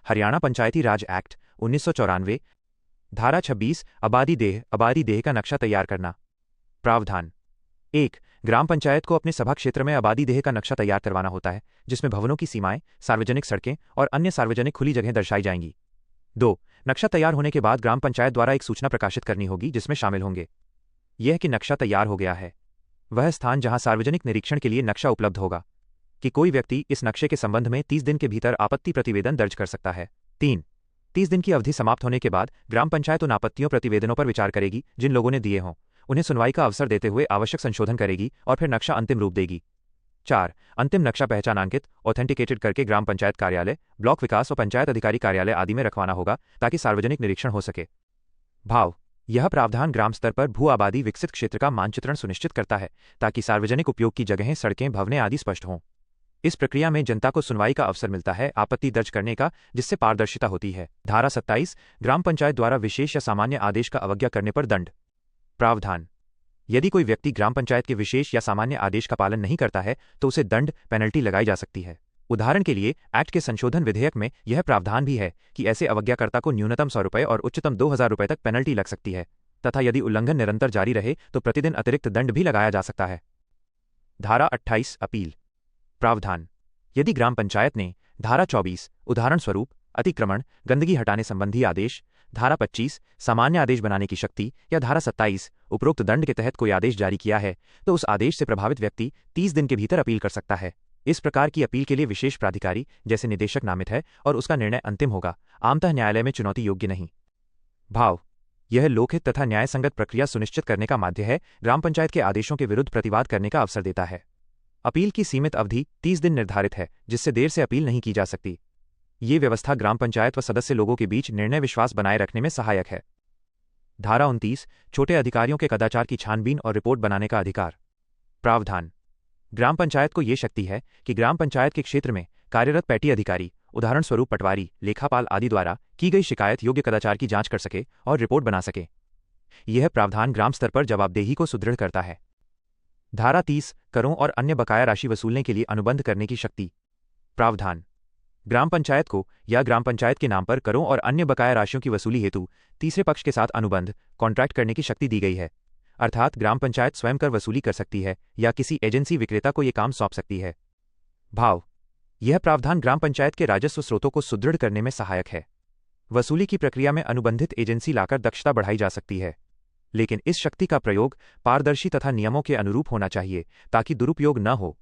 हरियाणा पंचायती राज act 1994, धारा 26 आबादी देह का नक्शा तैयार करना। प्रावधान 1. ग्राम पंचायत को अपने सभा क्षेत्र में आबादी देह का नक्शा तैयार करवाना होता है, जिसमें भवनों की सीमाएं, सार्वजनिक सड़कें और अन्य सार्वजनिक खुली जगहें दर्शाई जाएंगी। 2. नक्शा तैयार होने के बाद ग्राम पंचायत द्वारा एक सूचना प्रकाशित करनी होगी, जिसमें शामिल होंगे यह कि नक्शा तैयार हो गया है, वह स्थान जहां सार्वजनिक निरीक्षण के लिए नक्शा उपलब्ध होगा, कि कोई व्यक्ति इस नक्शे के संबंध में 30 दिन के भीतर आपत्ति प्रतिवेदन दर्ज कर सकता है। 3. 30 दिन की अवधि समाप्त होने के बाद ग्राम पंचायत उन आपत्तियों प्रतिवेदनों पर विचार करेगी जिन लोगों ने दिए हों, उन्हें सुनवाई का अवसर देते हुए आवश्यक संशोधन करेगी और फिर नक्शा अंतिम रूप देगी। 4. अंतिम नक्शा पहचानांकित ऑथेंटिकेटेड करके ग्राम पंचायत कार्यालय, ब्लॉक विकास और पंचायत अधिकारी कार्यालय आदि में रखवाना होगा, ताकि सार्वजनिक निरीक्षण हो सके। भाव यह प्रावधान ग्राम स्तर पर भू आबादी विकसित क्षेत्र का मानचित्रण सुनिश्चित करता है, ताकि सार्वजनिक उपयोग की जगहें, सड़कें, भवनें आदि स्पष्ट हों। इस प्रक्रिया में जनता को सुनवाई का अवसर मिलता है आपत्ति दर्ज करने का, जिससे पारदर्शिता होती है। धारा 27 ग्राम पंचायत द्वारा विशेष या सामान्य आदेश का अवज्ञा करने पर दंड। प्रावधान यदि कोई व्यक्ति ग्राम पंचायत के विशेष या सामान्य आदेश का पालन नहीं करता है तो उसे दंड पेनल्टी लगाई जा सकती है। उदाहरण के लिए एक्ट के संशोधन विधेयक में यह प्रावधान भी है कि ऐसे अवज्ञाकर्ता को न्यूनतम 100 रुपये और उच्चतम 2000 रुपये तक पेनल्टी लग सकती है, तथा यदि उल्लंघन निरंतर जारी रहे तो प्रतिदिन अतिरिक्त दंड भी लगाया जा सकता है। धारा 28 अपील। प्रावधान यदि ग्राम पंचायत ने धारा 24 उदाहरण स्वरूप अतिक्रमण, गंदगी हटाने संबंधी आदेश, धारा 25 सामान्य आदेश बनाने की शक्ति या धारा 27 उपरोक्त दंड के तहत कोई आदेश जारी किया है, तो उस आदेश से प्रभावित व्यक्ति 30 दिन के भीतर अपील कर सकता है। इस प्रकार की अपील के लिए विशेष प्राधिकारी जैसे निदेशक नामित है और उसका निर्णय अंतिम होगा, आमतः न्यायालय में चुनौती योग्य नहीं। भाव यह लोकहित तथा न्यायसंगत प्रक्रिया सुनिश्चित करने का माध्य है, ग्राम पंचायत के आदेशों के विरुद्ध प्रतिवाद करने का अवसर देता है। अपील की सीमित अवधि 30 दिन निर्धारित है, जिससे देर से अपील नहीं की जा सकती। ये व्यवस्था ग्राम पंचायत व सदस्य लोगों के बीच निर्णय विश्वास बनाए रखने में सहायक है। धारा 29 छोटे अधिकारियों के कदाचार की छानबीन और रिपोर्ट बनाने का अधिकार। प्रावधान ग्राम पंचायत को ये शक्ति है कि ग्राम पंचायत के क्षेत्र में कार्यरत पैटी अधिकारी, उदाहरण स्वरूप पटवारी, लेखापाल आदि द्वारा की गई शिकायत योग्य कदाचार की जांच कर सके और रिपोर्ट बना सके। यह प्रावधान ग्राम स्तर पर जवाबदेही को सुदृढ़ करता है। धारा 30 करों और अन्य बकाया राशि वसूलने के लिए अनुबंध करने की शक्ति। प्रावधान ग्राम पंचायत को या ग्राम पंचायत के नाम पर करों और अन्य बकाया राशियों की वसूली हेतु तीसरे पक्ष के साथ अनुबंध कॉन्ट्रैक्ट करने की शक्ति दी गई है, अर्थात ग्राम पंचायत स्वयं कर वसूली कर सकती है या किसी एजेंसी विक्रेता को यह काम सौंप सकती है। भाव यह प्रावधान ग्राम पंचायत के राजस्व स्रोतों को सुदृढ़ करने में सहायक है। वसूली की प्रक्रिया में अनुबंधित एजेंसी लाकर दक्षता बढ़ाई जा सकती है, लेकिन इस शक्ति का प्रयोग पारदर्शी तथा नियमों के अनुरूप होना चाहिए, ताकि दुरुपयोग न हो